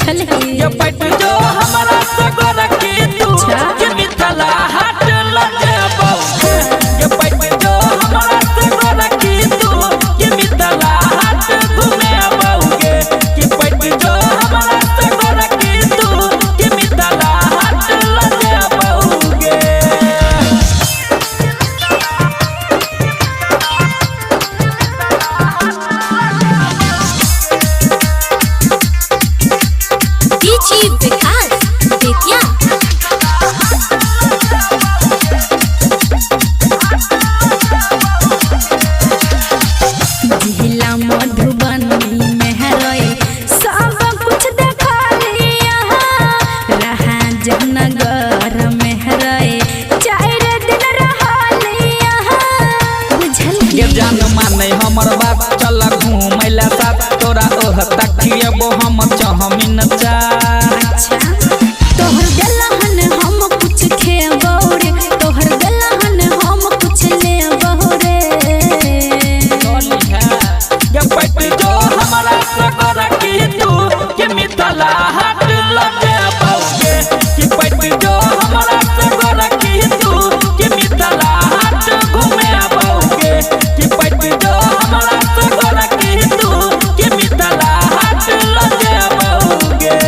बुझली ये पैट जो हमारा सगर के तू के मिथला हाट लगे बहुगे ये पैट जो हमारा सगर के तू के मिथला हाट घूमे बहुगे ये पैट जो हमारा सगर के तू के मिथला हाट लगे बहुगे डीजी विकास बेतिया जिला मधुबनी में रहे सब कुछ देखा लिया रहा जयनगर में रहे 4 दिन रहा लिया बुझली ये जान माने हमर बात चल घूमैला साथ तोरा ओह तकियबो हम चाहमीन चा अच्छा तोहर गलहन हम कुछ खेबो रे तोहर गलहन हम कुछ लेबो रे ये पैट जो हमारा सगर के तू के मिथला हाट लगे बहुगे ये पैट जो हमारा सगर के तू के मिथला हाट घूमे बहुगे ये पैट जो हमारा सगर के तू के मिथला हाट लगे बहुगे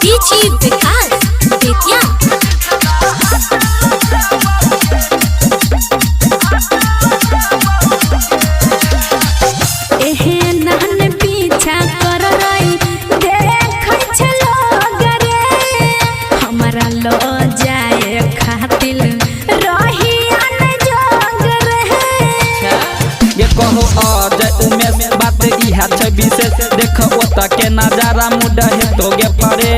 डीजी विकास बेतिया एहे नहन पीछा कर रही देख छलो गरे हमरा लो जाए खातिल रही अन जोग रहे ये कहो अजय उमेश बात इहा छै विशेष देख ओत के नजारा मुड हे तोगे परे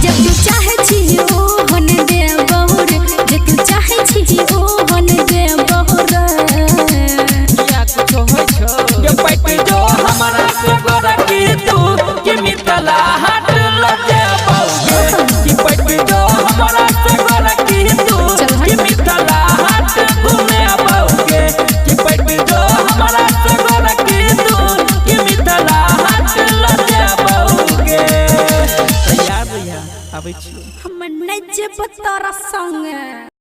जब तू चाहे छी ओ हन दे बहुरे जे तू चाहे छी ओ हन दे बहुरे ये पैट जो हमारा सगर के तू के मिथला हाट लगे बहुगे ये पैट जो हमारा सगर के तू के मिथला हाट घूमे बहुगे ये पैट जो हमारा सगर के तू के मिथला हाट लगे बहुगे तैयार रहिया आबै छी हम नजब तोरा संग